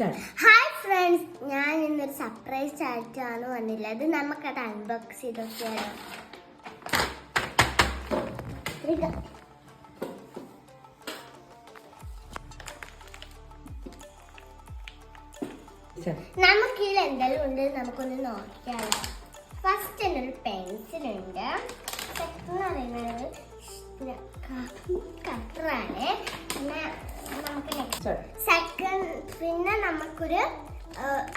Hi friends, ഞാൻ ഇന്നൊരു surprise ആയിട്ടാണ് വന്നിട്ടുള്ളത്. നമുക്കത് അൺബോക്സ് ചെയ്തൊക്കെയാണ്. നമുക്കിതിൽ എന്തെങ്കിലും ഉണ്ട്, നമുക്കൊന്ന് നോക്കിയാലോ. ഫസ്റ്റ് ഒരു പെൻസിലുണ്ട്, സെക്കൻഡ് പറയുന്നത് കട്ടറാണ്, പിന്നെ നമുക്ക് സെക്കൻഡ് പിന്നെ നമുക്കൊരു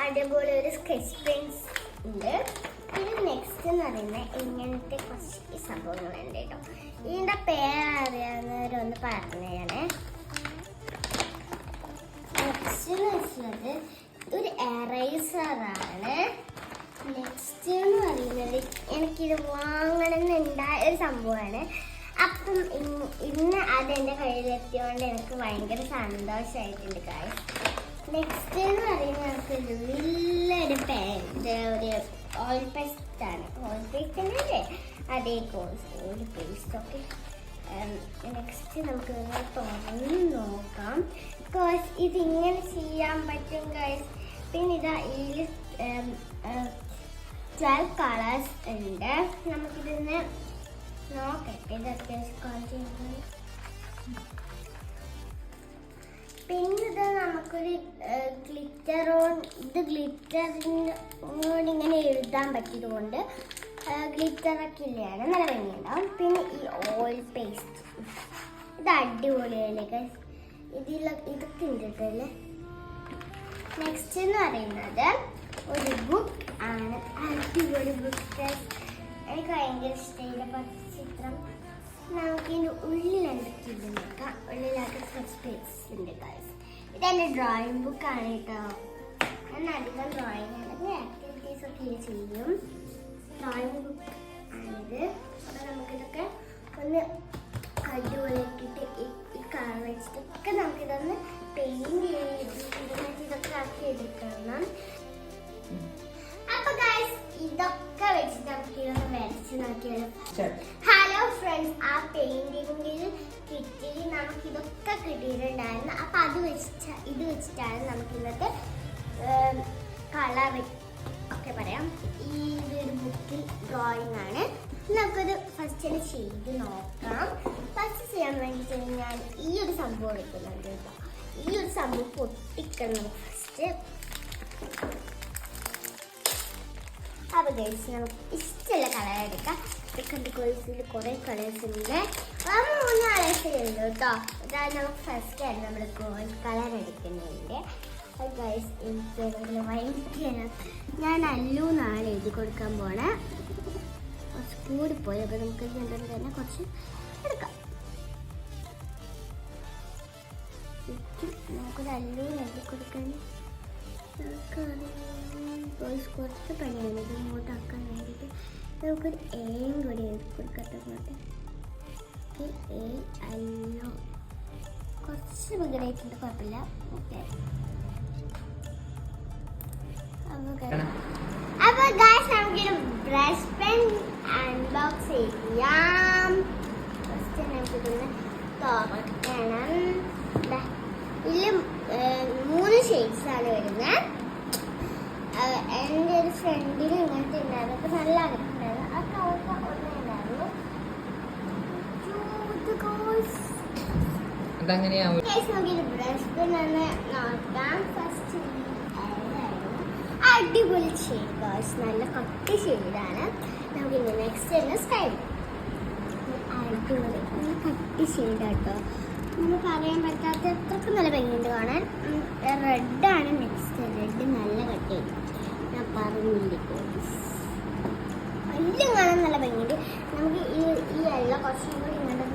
അടിപൊളി ഒരു സ്കെച്ച് പെൻസ് ഉണ്ട്. പിന്നെ നെക്സ്റ്റ് എന്ന് പറയുന്നത് ഇങ്ങനത്തെ കുറച്ച് സംഭവങ്ങളുണ്ട് കേട്ടോ. ഇതിൻ്റെ പേരറിയാവുന്നവരൊന്ന് പറഞ്ഞാണ്. നെക്സ്റ്റ് എന്ന് വെച്ചത് ഒരു എറേസറാണ്. നെക്സ്റ്റ് എന്ന് പറയുന്നത് എനിക്കിത് വാങ്ങണമെന്നുണ്ടായ ഒരു സംഭവമാണ്. അപ്പം ഇന്ന് അതെൻ്റെ കയ്യിലെത്തിയോണ്ട് എനിക്ക് ഭയങ്കര സന്തോഷമായിട്ടുണ്ട് കാര്യം. നെക്സ്റ്റ് എന്ന് പറയുന്നത് നമുക്കൊരു വലിയൊരു ഒരു ഓയിൽ പേസ്റ്റ് ആണ്. ഓയിൽ പേസ്റ്റ് അല്ലേ? അതേ ഓയിൽ പേസ്റ്റ്. ഓക്കെ, നെക്സ്റ്റ് നമുക്ക് തുറന്ന് നോക്കാം. ബിക്കോസ് ഇതിങ്ങനെ ചെയ്യാൻ പറ്റും ഗൈസ്. പിന്നെ ഇതാ ഇതിൽ 12 കളേഴ്സ് ഉണ്ട്. നമുക്കിതിന് നോക്കട്ടെ, ഇത് അത്യാവശ്യം. പിന്നെ ഇത് നമുക്കൊരു ഗ്ലിറ്ററിനോട് ഇങ്ങനെ എഴുതാൻ പറ്റിയതുകൊണ്ട് ഗ്ലിറ്ററൊക്കെ ഇല്ലയാണ്, നല്ല ഭംഗിയുണ്ടാവും. പിന്നെ ഈ ഓയിൽ പേസ്റ്റ്, ഇത് അടിപൊളിയായില്ലേ, ഇതൊക്കെ ഉണ്ടല്ലേ. നെക്സ്റ്റ് എന്ന് പറയുന്നത് ഒരു ബുക്ക് ആണ്, അടിപൊളി ബുക്ക്. എനിക്ക് ഭയങ്കര ഇഷ്ടമില്ല ചിത്രം. നമുക്കിതിൻ്റെ ഉള്ളിൽ എന്തൊക്കെ നോക്കാം. ഉള്ളിലായിട്ട് കുറച്ച് പേജസ് ഉണ്ട് ഗൈസ്. ഇതെൻ്റെ ഡ്രോയിങ് ബുക്കാണ് കേട്ടോ. ഞാൻ അധികം ഡ്രോയിങ് അല്ലെങ്കിൽ ആക്ടിവിറ്റീസ് ഒക്കെ ചെയ്യും. ഡ്രോയിങ് ബുക്ക് ആണിത്. അപ്പോൾ നമുക്കിതൊക്കെ ഒന്ന് അടിപൊളിയാക്കിയിട്ട് ഈ കളർ വെച്ചിട്ടൊക്കെ നമുക്കിതൊന്ന് പെയിൻറ് ചെയ്ത് ഇതൊക്കെ ആക്കി എടുക്കണം. അപ്പൊ ഗൈസ്, ഇതൊക്കെ വെച്ചിട്ട് നമുക്ക് ഇതൊന്ന് വരച്ച് നോക്കിയാലോ. ഹലോ ഫ്രണ്ട്സ്, ആ പെയിന്റിംഗിൽ കിട്ടി നമുക്ക് ഇതൊക്കെ കിട്ടിയിട്ടുണ്ടായിരുന്നു. അപ്പൊ ഇത് വെച്ചിട്ടാണ് നമുക്ക് ഇന്നത്തെ കളർ ഒക്കെ പറയാം. ഈ ഒരു ബുക്കിൽ ഡ്രോയിങ് ആണ്. നമുക്കത് ഫസ്റ്റ് തന്നെ ചെയ്ത് നോക്കാം. ഫസ്റ്റ് ചെയ്യാൻ വേണ്ടിയിട്ട് ഞാൻ ഈ ഒരു സംഭവം എടുക്കുന്നുണ്ട് കേട്ടോ. ഈ ഒരു സംഭവം പൊട്ടിക്കണം ഫസ്റ്റ്. അപ്പോൾ ഗൈസ്, നമുക്ക് ഇഷ്ടമുള്ള കളർ എടുക്കാം. സെക്കൻഡ് കോഴ്സിൽ കുറേ കളേഴ്സ് ഉണ്ട്, 3 കളേഴ്സ് ഉണ്ട് കേട്ടോ. അതായത് നമുക്ക് ഫസ്റ്റ് ആണ് നമ്മൾ ഗോൾഡ് കളർ എടുക്കുന്നുണ്ട്. അത് ഗൈസ് എനിക്ക് ഭയങ്കര ഞാൻ അല്ലൂന്നാണ് എഴുതി കൊടുക്കാൻ പോണേ. കുറച്ച് കൂടിപ്പോയി, അപ്പോൾ നമുക്ക് ഇതിൻ്റെ തന്നെ കുറച്ച് എടുക്കാം. നമുക്കൊരു അല്ലൂന്ന് എഴുതി കൊടുക്കാൻ കുറച്ച് പണിയാണ് ഇത് ഇങ്ങോട്ടാക്കാൻ വേണ്ടിയിട്ട്. നമുക്കൊരു എയും കൂടി എഴുതി കൊടുക്കട്ടെ ഇങ്ങോട്ട്. എ അല്ലോ കുറച്ച് പകരമായിട്ടുണ്ട്, കുഴപ്പമില്ല. ഓക്കെ, അപ്പോൾ ഗൈസ് നമുക്കൊരു ബ്രഷ് പെൻ അൺബോക്സ് ചെയ്യാം. ഫസ്റ്റ് നമുക്കിതൊന്ന് തുറക്കണം. ഇതിൽ 3 ഷെയ്ഡ്സാണ് വരുന്നത്. എൻ്റെ ഒരു ഫ്രണ്ടിൽ ഇങ്ങനത്തെ ഉണ്ടായിരുന്നു, അപ്പോൾ നല്ല അകത്തുണ്ടായിരുന്നു. ആ കളർ ഒന്നുണ്ടായിരുന്നു. നമുക്കിത് ബ്രഷ് പെൻ ഒന്ന് നോക്കാം. ഫസ്റ്റ് അടിപൊളി ഷെയ്ഡ് ഗേൾസ്, നല്ല കട്ടി ഷെയ്ഡാണ്. നമുക്കിത് നെക്സ്റ്റ് തന്നെ സ്കൈ. അടിപൊളി നല്ല കട്ടി ഷെയ്ഡാട്ടോ, നമ്മൾ പറയാൻ പറ്റാത്ത അത്രക്ക് നല്ല ഭംഗിയുണ്ട് കാണാൻ. റെഡാണ് നെക്സ്റ്റ്. റെഡ് നല്ല കട്ടി, ഞാൻ പറഞ്ഞില്ലേ എല്ലാം കാണാൻ നല്ല ഭംഗിയുണ്ട്. നമുക്ക് ഈ എല്ലാം കുറച്ചും കൂടി ഇങ്ങോട്ട്